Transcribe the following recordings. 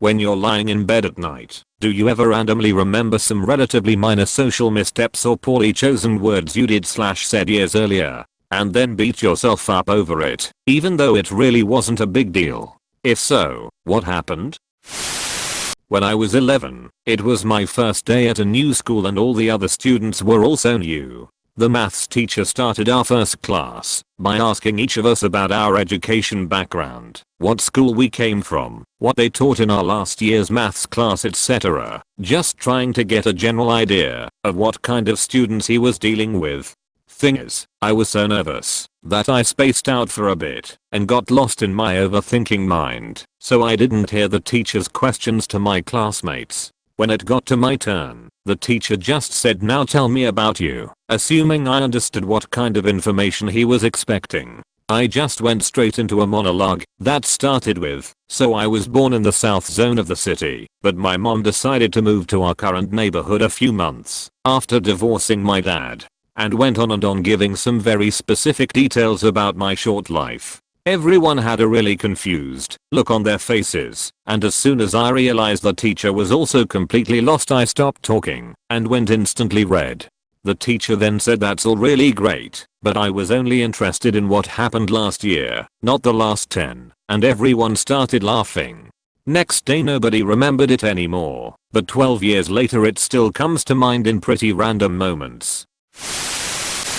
When you're lying in bed at night, do you ever randomly remember some relatively minor social missteps or poorly chosen words you did/said years earlier, and then beat yourself up over it, even though it really wasn't a big deal? If so, what happened? When I was 11, it was my first day at a new school and all the other students were also new. The maths teacher started our first class by asking each of us about our education background, what school we came from, what they taught in our last year's maths class, etc. Just trying to get a general idea of what kind of students he was dealing with. Thing is, I was so nervous that I spaced out for a bit and got lost in my overthinking mind, so I didn't hear the teacher's questions to my classmates. When it got to my turn, the teacher just said, "Now tell me about you," assuming I understood what kind of information he was expecting. I just went straight into a monologue that started with, "So I was born in the south zone of the city, but my mom decided to move to our current neighborhood a few months after divorcing my dad," and went on and on giving some very specific details about my short life. Everyone had a really confused look on their faces, and as soon as I realized the teacher was also completely lost, I stopped talking and went instantly red. The teacher then said, "That's all really great, but I was only interested in what happened last year, not the last 10, and everyone started laughing. Next day nobody remembered it anymore, but 12 years later it still comes to mind in pretty random moments.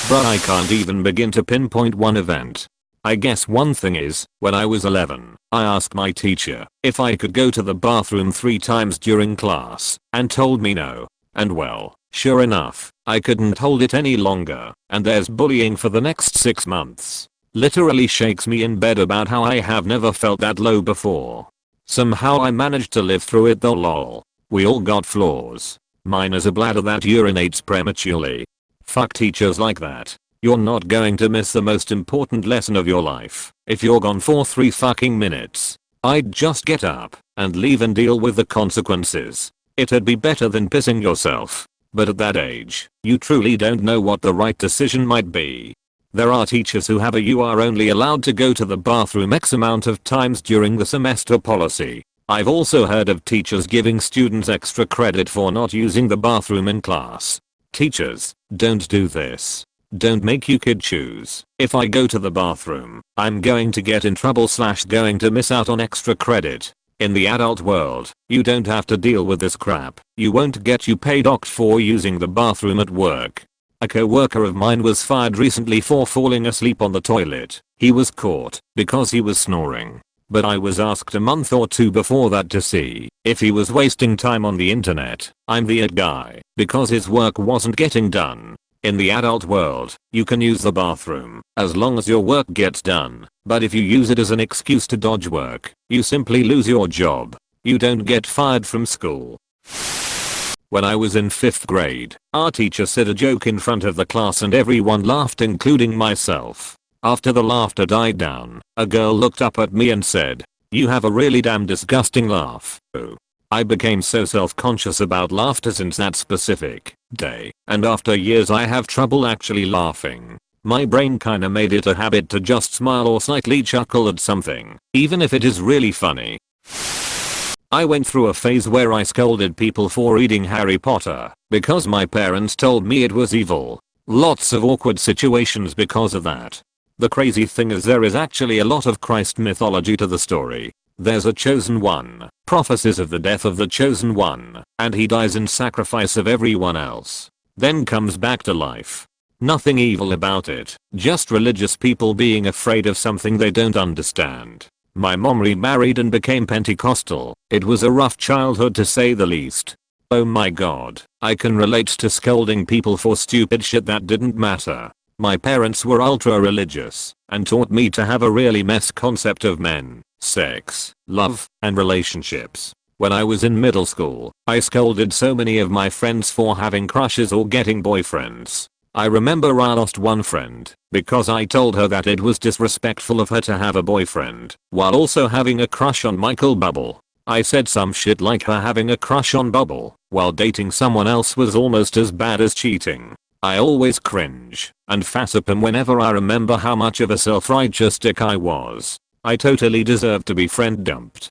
Bruh, I can't even begin to pinpoint one event. I guess one thing is, when I was 11, I asked my teacher if I could go to the bathroom 3 times during class, and told me no. And well, sure enough, I couldn't hold it any longer, and there's bullying for the next 6 months. Literally shakes me in bed about how I have never felt that low before. Somehow I managed to live through it though, lol. We all got flaws. Mine is a bladder that urinates prematurely. Fuck teachers like that. You're not going to miss the most important lesson of your life if you're gone for 3 fucking minutes. I'd just get up and leave and deal with the consequences. It'd be better than pissing yourself. But at that age, you truly don't know what the right decision might be. There are teachers who have a "you are only allowed to go to the bathroom X amount of times during the semester" policy. I've also heard of teachers giving students extra credit for not using the bathroom in class. Teachers, don't do this. Don't make your kid choose. If I go to the bathroom, I'm going to get in trouble / going to miss out on extra credit. In the adult world, you don't have to deal with this crap. You won't get you paid docked for using the bathroom at work. A co-worker of mine was fired recently for falling asleep on the toilet. He was caught because he was snoring. But I was asked a month or 2 before that to see if he was wasting time on the internet. I'm the it guy because his work wasn't getting done. In the adult world, you can use the bathroom as long as your work gets done, but if you use it as an excuse to dodge work, you simply lose your job. You don't get fired from school. When I was in 5th grade, our teacher said a joke in front of the class and everyone laughed, including myself. After the laughter died down, a girl looked up at me and said, "You have a really damn disgusting laugh." I became so self-conscious about laughter since that specific day, and after years I have trouble actually laughing. My brain kinda made it a habit to just smile or slightly chuckle at something, even if it is really funny. I went through a phase where I scolded people for reading Harry Potter because my parents told me it was evil. Lots of awkward situations because of that. The crazy thing is there is actually a lot of Christ mythology to the story. There's a chosen one, prophecies of the death of the chosen one, and he dies in sacrifice of everyone else. Then comes back to life. Nothing evil about it, just religious people being afraid of something they don't understand. My mom remarried and became Pentecostal. It was a rough childhood to say the least. Oh my god, I can relate to scolding people for stupid shit that didn't matter. My parents were ultra religious and taught me to have a really mess concept of men, sex, love, and relationships. When I was in middle school, I scolded so many of my friends for having crushes or getting boyfriends. I remember I lost one friend because I told her that it was disrespectful of her to have a boyfriend while also having a crush on Michael Bubble. I said some shit like her having a crush on Bubble while dating someone else was almost as bad as cheating. I always cringe and facepalm whenever I remember how much of a self-righteous dick I was. I totally deserved to be friend dumped.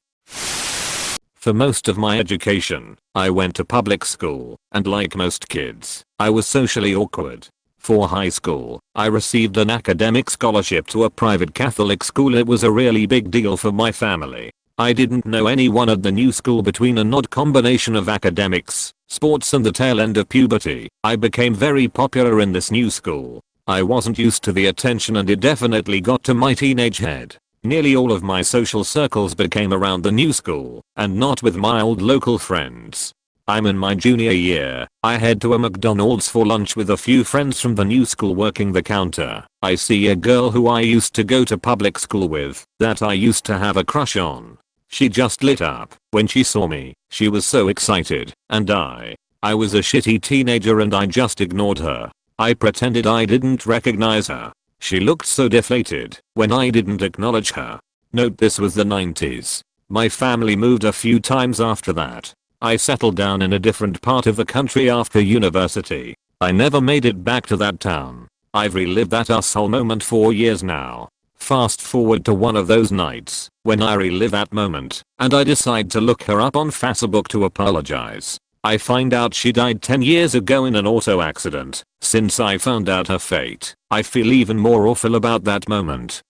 For most of my education, I went to public school, and like most kids, I was socially awkward. For high school, I received an academic scholarship to a private Catholic school. It was a really big deal for my family. I didn't know anyone at the new school. Between an odd combination of academics, sports and the tail end of puberty, I became very popular in this new school. I wasn't used to the attention and it definitely got to my teenage head. Nearly all of my social circles became around the new school, and not with my old local friends. I'm in my junior year. I head to a McDonald's for lunch with a few friends from the new school working the counter. I see a girl who I used to go to public school with, that I used to have a crush on. She just lit up when she saw me. She was so excited, and I was a shitty teenager and I just ignored her. I pretended I didn't recognize her. She looked so deflated when I didn't acknowledge her. Note this was the 90s. My family moved a few times after that. I settled down in a different part of the country after university. I never made it back to that town. I've relived that asshole moment for years now. Fast forward to one of those nights when I relive that moment and I decide to look her up on Facebook to apologize. I find out she died 10 years ago in an auto accident. Since I found out her fate, I feel even more awful about that moment.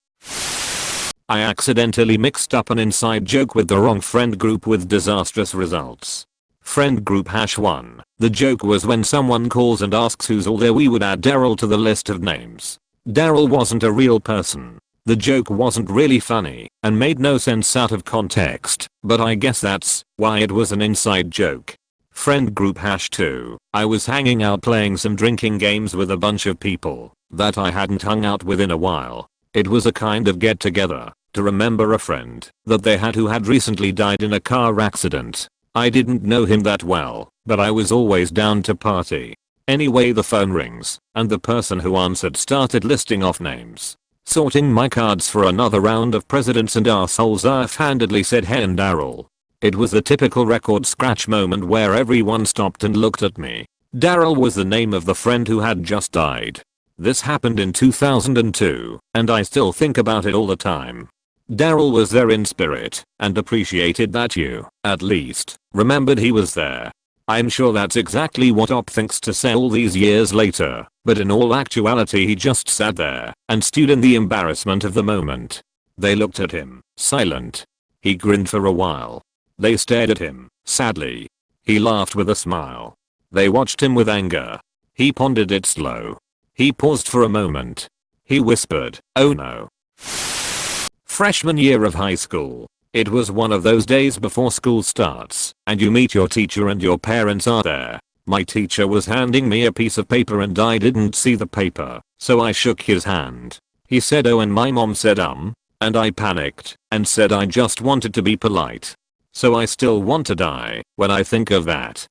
I accidentally mixed up an inside joke with the wrong friend group with disastrous results. Friend group #1. The joke was when someone calls and asks who's all there, we would add Daryl to the list of names. Daryl wasn't a real person. The joke wasn't really funny and made no sense out of context, but I guess that's why it was an inside joke. Friend group #2. I was hanging out playing some drinking games with a bunch of people that I hadn't hung out with in a while. It was a kind of get together to remember a friend that they had who had recently died in a car accident. I didn't know him that well, but I was always down to party. Anyway, the phone rings and the person who answered started listing off names. Sorting my cards for another round of presidents and arseholes, I offhandedly said, "Hey, and Daryl." It was the typical record scratch moment where everyone stopped and looked at me. Daryl was the name of the friend who had just died. This happened in 2002, and I still think about it all the time. Daryl was there in spirit and appreciated that you, at least, remembered he was there. I'm sure that's exactly what Op thinks to say all these years later, but in all actuality he just sat there and stewed in the embarrassment of the moment. They looked at him, silent. He grinned for a while. They stared at him, sadly. He laughed with a smile. They watched him with anger. He pondered it slow. He paused for a moment. He whispered, "Oh no." Freshman year of high school. It was one of those days before school starts, and you meet your teacher and your parents are there. My teacher was handing me a piece of paper and I didn't see the paper, so I shook his hand. He said, "Oh," and my mom said, and I panicked and said I just wanted to be polite. So I still want to die when I think of that.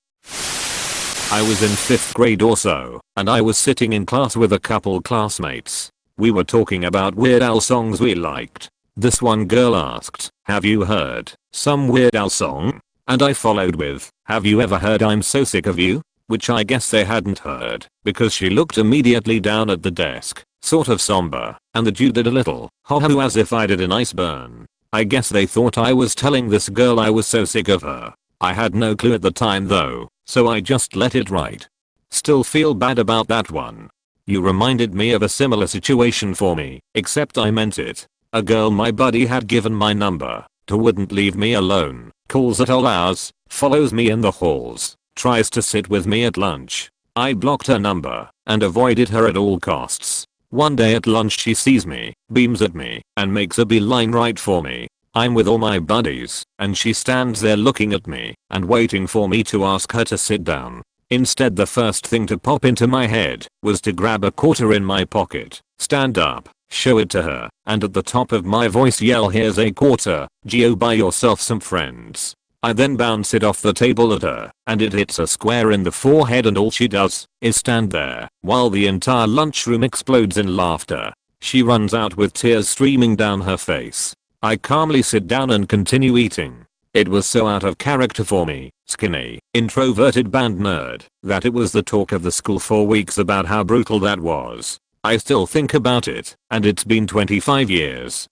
I was in 5th grade or so, and I was sitting in class with a couple classmates. We were talking about Weird Al songs we liked. This one girl asked, "Have you heard some Weird Al song?" And I followed with, "Have you ever heard I'm So Sick of You?" Which I guess they hadn't heard, because she looked immediately down at the desk, sort of somber, and the dude did a little ho-ho as if I did an ice burn. I guess they thought I was telling this girl I was so sick of her. I had no clue at the time though, so I just let it ride. Still feel bad about that one. You reminded me of a similar situation for me, except I meant it. A girl my buddy had given my number to wouldn't leave me alone, calls at all hours, follows me in the halls, tries to sit with me at lunch. I blocked her number and avoided her at all costs. One day at lunch she sees me, beams at me, and makes a beeline right for me. I'm with all my buddies, and she stands there looking at me and waiting for me to ask her to sit down. Instead, the first thing to pop into my head was to grab a quarter in my pocket, stand up, show it to her, and at the top of my voice yell, "Here's a quarter, Gio, buy yourself some friends." I then bounce it off the table at her, and it hits her square in the forehead, and all she does is stand there while the entire lunchroom explodes in laughter. She runs out with tears streaming down her face. I calmly sit down and continue eating. It was so out of character for me, skinny, introverted band nerd, that it was the talk of the school for weeks about how brutal that was. I still think about it, and it's been 25 years.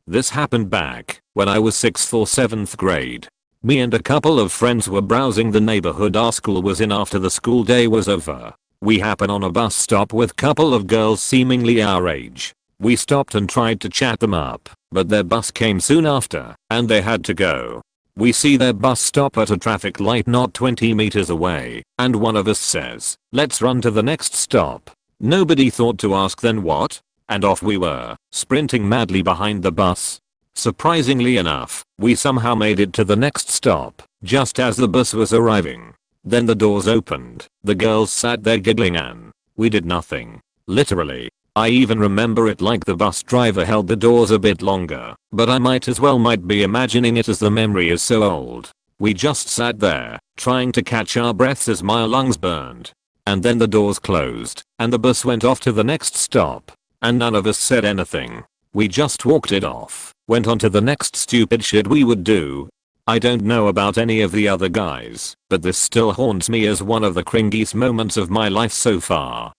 This happened back when I was 6th or 7th grade. Me and a couple of friends were browsing the neighborhood our school was in after the school day was over. We happen on a bus stop with couple of girls seemingly our age. We stopped and tried to chat them up, but their bus came soon after, and they had to go. We see their bus stop at a traffic light not 20 meters away, and one of us says, "Let's run to the next stop." Nobody thought to ask then what? And off we were, sprinting madly behind the bus. Surprisingly enough, we somehow made it to the next stop, just as the bus was arriving. Then the doors opened, the girls sat there giggling and we did nothing. Literally. I even remember it like the bus driver held the doors a bit longer, but I might be imagining it as the memory is so old. We just sat there, trying to catch our breaths as my lungs burned. And then the doors closed, and the bus went off to the next stop, and none of us said anything. We just walked it off, went on to the next stupid shit we would do. I don't know about any of the other guys, but this still haunts me as one of the cringiest moments of my life so far.